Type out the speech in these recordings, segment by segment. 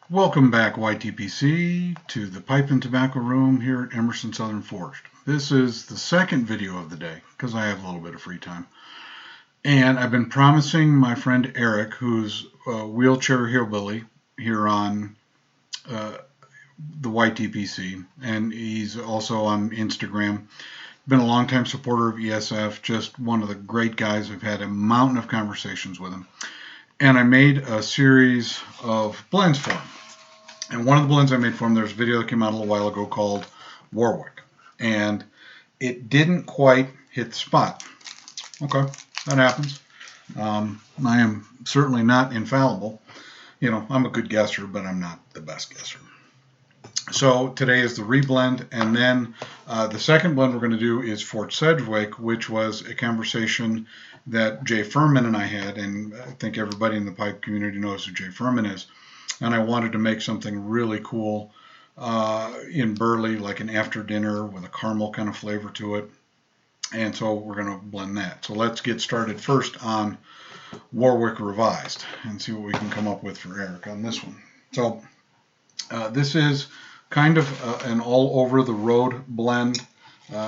Welcome back, YTPC, to the Pipe and Tobacco Room here at Emerson Southern Forest. This is the second video of the day because I have a little bit of free time. And I've been promising my friend Eric, who's a wheelchair hillbilly here on the YTPC, and he's also on Instagram. Been a longtime supporter of ESF, just one of the great guys. I've had a mountain of conversations with him. And I made a series of blends for him. And one of the blends I made for him, there's a video that came out a little while ago called Warwick. And it didn't quite hit the spot. Okay, that happens. I am certainly not infallible. You know, I'm a good guesser, but I'm not the best guesser. So today is the reblend, and then the second blend we're going to do is Fort Sedgwick, which was a conversation that Jay Furman and I had, and I think everybody in the pipe community knows who Jay Furman is. And I wanted to make something really cool in burley, like an after dinner with a caramel kind of flavor to it. And so we're going to blend that. So let's get started first on Warwick Revised and see what we can come up with for Eric on this one. So this is kind of an all over the road blend.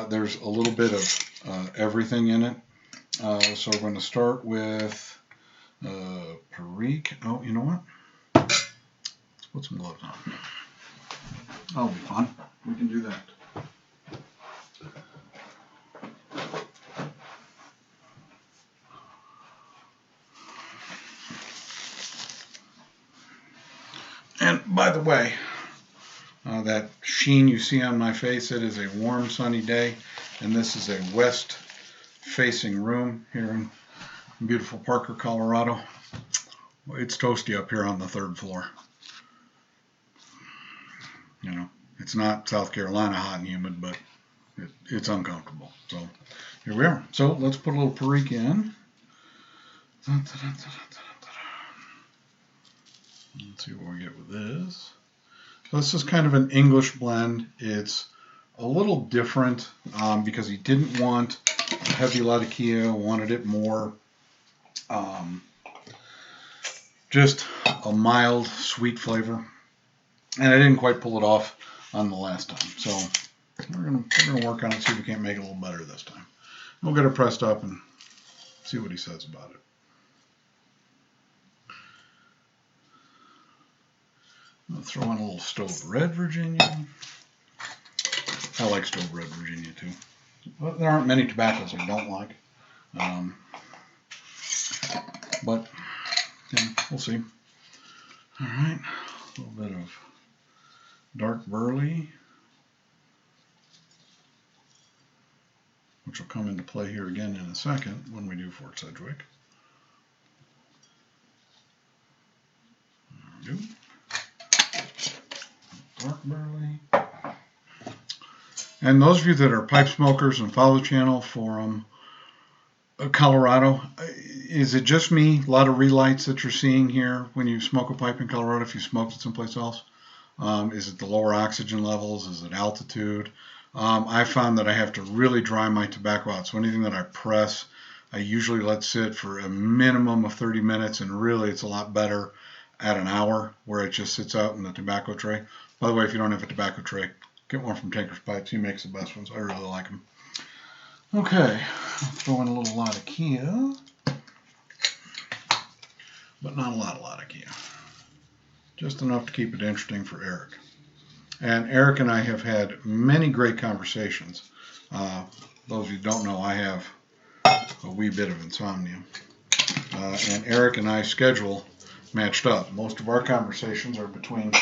There's a little bit of everything in it. So we're going to start with Perique. Oh, you know what? Let's put some gloves on. That'll be fun. We can do that. And by the way, that sheen you see on my face, it is a warm, sunny day, and this is a west-facing room here in beautiful Parker, Colorado. It's toasty up here on the third floor. You know, it's not South Carolina hot and humid, but it's uncomfortable. So here we are. So let's put a little Perique in. Let's see what we get with this. So this is kind of an English blend. It's a little different because he didn't want a heavy latakia, wanted it more just a mild, sweet flavor. And I didn't quite pull it off on the last time. So we're gonna work on it, see if we can't make it a little better this time. We'll get it pressed up and see what he says about it. I'll throw in a little Stove Red Virginia. I like Stove Red Virginia too. But there aren't many tobaccos I don't like. But yeah, we'll see. All right, a little bit of dark burley, which will come into play here again in a second when we do Fort Sedgwick. There we go. Dark burley. And those of you that are pipe smokers and follow the channel from Colorado, is it just me? A lot of relights that you're seeing here when you smoke a pipe in Colorado if you smoked it someplace else? Is it the lower oxygen levels? Is it altitude? I found that I have to really dry my tobacco out. So anything that I press, I usually let sit for a minimum of 30 minutes, and really it's a lot better at an hour where it just sits out in the tobacco tray. By the way, if you don't have a tobacco tray, get one from Tinker's Pipes. He makes the best ones. I really like them. Okay, I'll throw in a little latakia, but not a lot of latakia. Just enough to keep it interesting for Eric. And Eric and I have had many great conversations. Those of you who don't know, I have a wee bit of insomnia. And Eric and I schedule matched up. Most of our conversations are between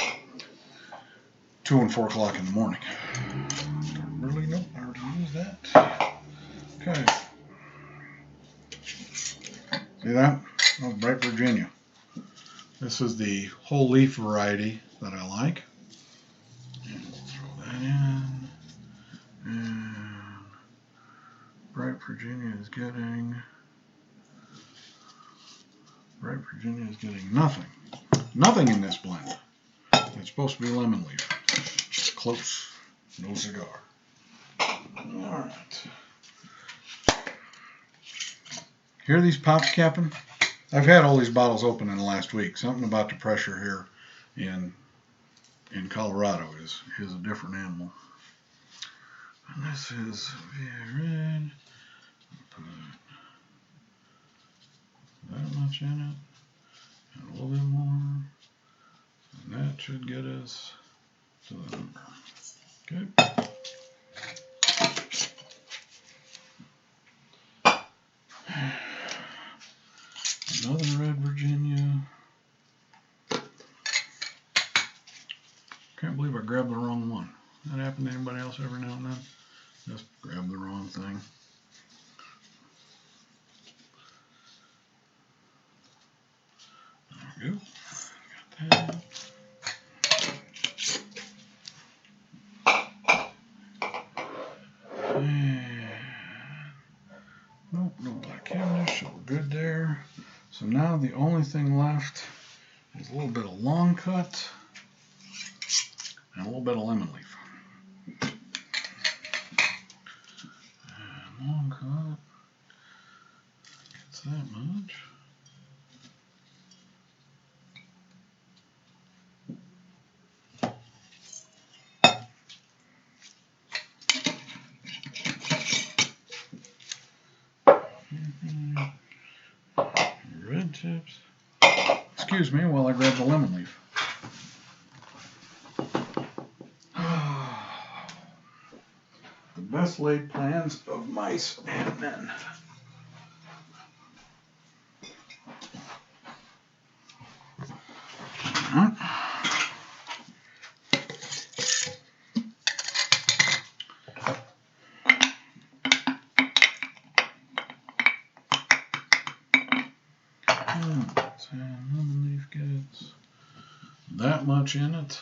2 and 4 o'clock in the morning. Really? Nope, I already used that. Okay. See that? Oh, bright Virginia. This is the whole leaf variety that I like. And we'll throw that in. And bright Virginia is getting nothing. Nothing in this blend. It's supposed to be lemon leaf. Close. No cigar. Alright. Hear these pops capping? I've had all these bottles open in the last week. Something about the pressure here in in Colorado is a different animal. And this is red. Put that much in it, and a little bit more, and that should get us to the number. Okay. Another red Virginia. Can't believe I grabbed the wrong one. That happened to anybody else every now and then? Just grab the wrong thing. There we go. Got that. And nope, no black Cavendish, so we're good there. So now the only thing left is a little bit of long cut and a little bit of lemon leaf. And long cut gets that much. Red tips. Excuse me while I grab the lemon leaf. The best laid plans of mice and men. And lemon leaf gets that much in it.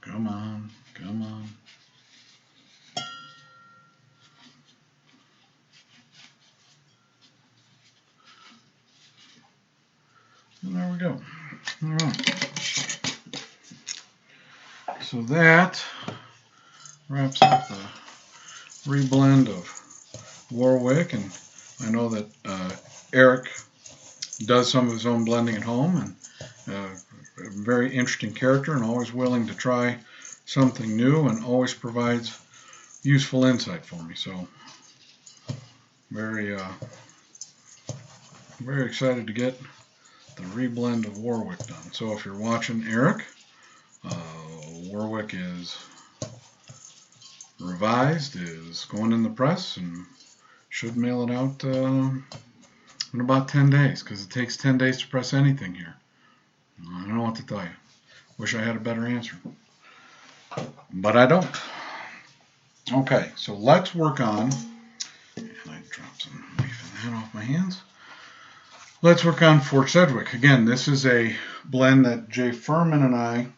Come on, come on. And there we go. All right. So that wraps up the reblend of Warwick, and I know that Eric does some of his own blending at home, and a very interesting character, and always willing to try something new, and always provides useful insight for me. So very excited to get the reblend of Warwick done. So if you're watching Eric, Warwick is revised, is going in the press, and should mail it out in about 10 days, because it takes 10 days to press anything here. I don't know what to tell you. Wish I had a better answer, but I don't. Okay, so let's work on, and I dropped some leaf in that off my hands. Let's work on Fort Sedgwick. Again, this is a blend that Jay Furman and I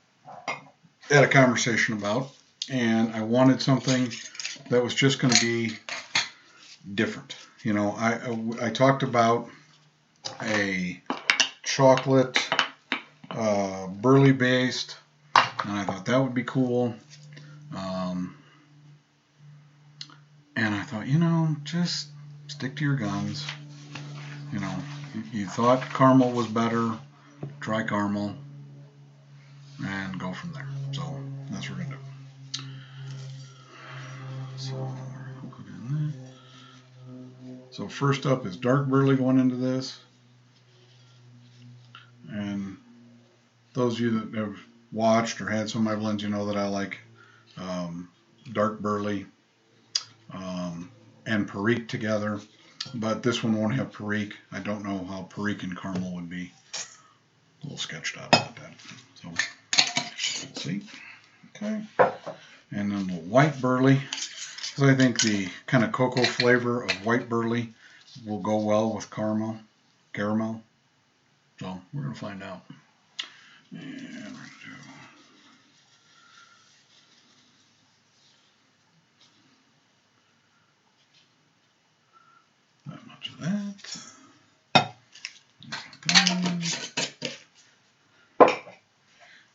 had a conversation about, and I wanted something that was just going to be different. You know, I talked about a chocolate burley based, and I thought that would be cool. And I thought, you know, just stick to your guns. You know, you thought caramel was better, try caramel, and go from there. So that's what we're going to do. So we're going to put in there. So first up is dark burley going into this. And those of you that have watched or had some of my blends, you know that I like dark burley and Perique together. But this one won't have Perique. I don't know how Perique and caramel would be. A little sketched out about that. So let's see. Okay. And then the white burley. Because I think the kind of cocoa flavor of white burley will go well with caramel. So we're going to find out. And we're going to do that much of that.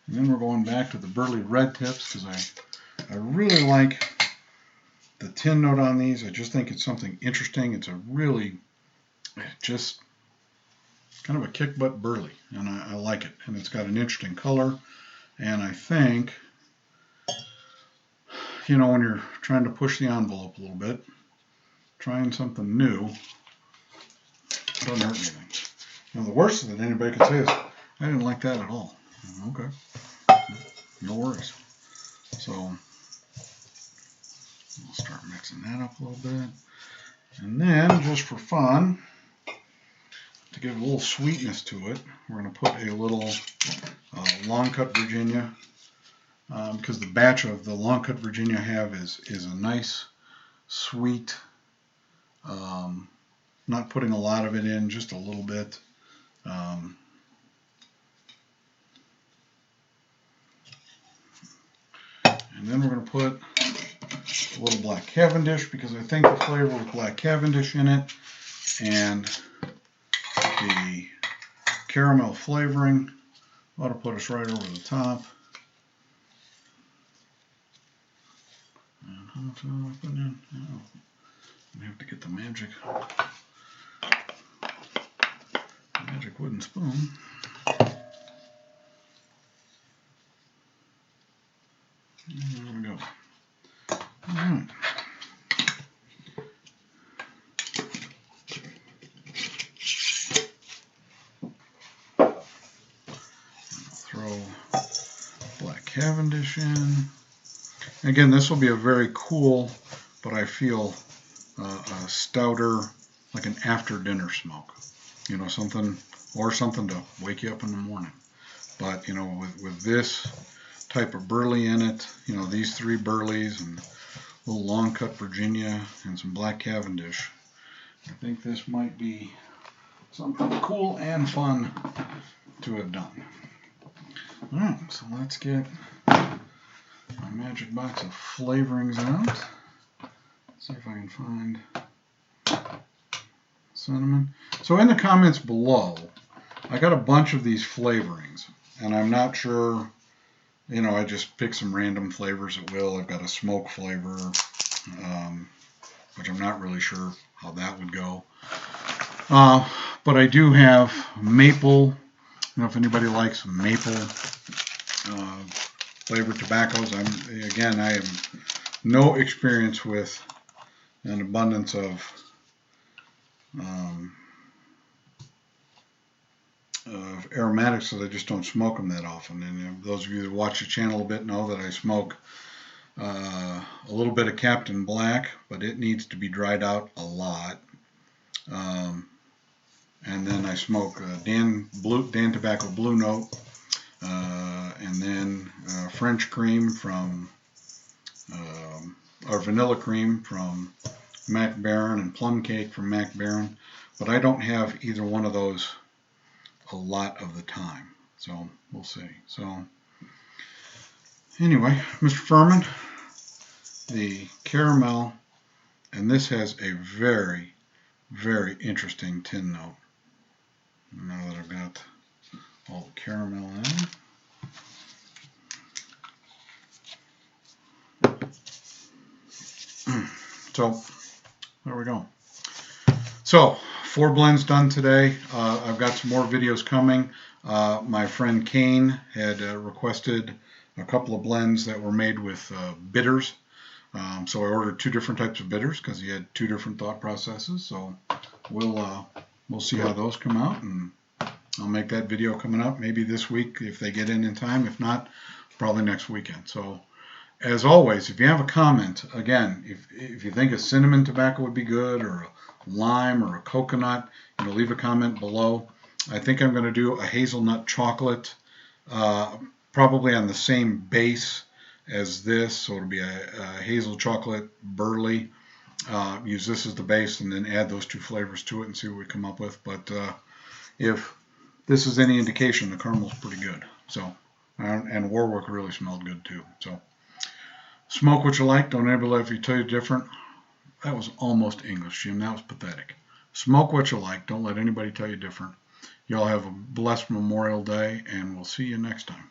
And then we're going back to the burley red tips, because I really like the tin note on these. I just think it's something interesting. It's a really just kind of a kick butt burley, and I like it. And it's got an interesting color. And I think, you know, when you're trying to push the envelope a little bit, trying something new doesn't hurt anything. Now, the worst that anybody could say is, I didn't like that at all. Okay, no worries. So we'll start mixing that up a little bit. And then, just for fun, to give a little sweetness to it, we're going to put a little long cut Virginia, because the batch of the long cut Virginia I have is a nice, sweet, not putting a lot of it in, just a little bit. And then we're going to put a little black Cavendish, because I think the flavor with black Cavendish in it and the caramel flavoring ought to put us right over the top. And how much am I putting in? Oh, I have to get the magic wooden spoon. There we go. All right. Throw black Cavendish in. Again, this will be a very cool, but I feel a stouter, like an after dinner smoke. You know, something to wake you up in the morning. But, you know, with this type of burley in it, you know, these 3 burleys and a little long cut Virginia and some black Cavendish, I think this might be something cool and fun to have done. All right, so let's get my magic box of flavorings out. See if I can find cinnamon. So in the comments below, I got a bunch of these flavorings, and I'm not sure, you know, I just picked some random flavors at will. I've got a smoke flavor, which I'm not really sure how that would go. But I do have maple. You know, if anybody likes maple flavored tobaccos, I have no experience with an abundance of aromatics, so I just don't smoke them that often. And those of you that watch the channel a bit know that I smoke a little bit of Captain Black, but it needs to be dried out a lot. And then I smoke Dan Tobacco Blue Note, and then French cream from, or vanilla cream from Mac Baren, and plum cake from Mac Baren. But I don't have either one of those a lot of the time, so we'll see. So anyway, Mr. Furman, the caramel, and this has a very, very interesting tin note. Now that I've got all the caramel in. So there we go. So 4 blends done today. I've got some more videos coming. My friend Kane had requested a couple of blends that were made with bitters. So I ordered 2 different types of bitters because he had 2 different thought processes. So we'll see how those come out, and I'll make that video coming up maybe this week if they get in time. If not, probably next weekend. So as always, if you have a comment, again, if you think a cinnamon tobacco would be good, or a lime, or a coconut, you know, leave a comment below. I think I'm going to do a hazelnut chocolate, probably on the same base as this, so it'll be a hazel chocolate burley. Use this as the base, and then add those 2 flavors to it and see what we come up with. But if this is any indication, the caramel's pretty good. So, and Warwick really smelled good too. So, smoke what you like. Don't ever let you tell you different. That was almost English, Jim. That was pathetic. Smoke what you like. Don't let anybody tell you different. Y'all have a blessed Memorial Day, and we'll see you next time.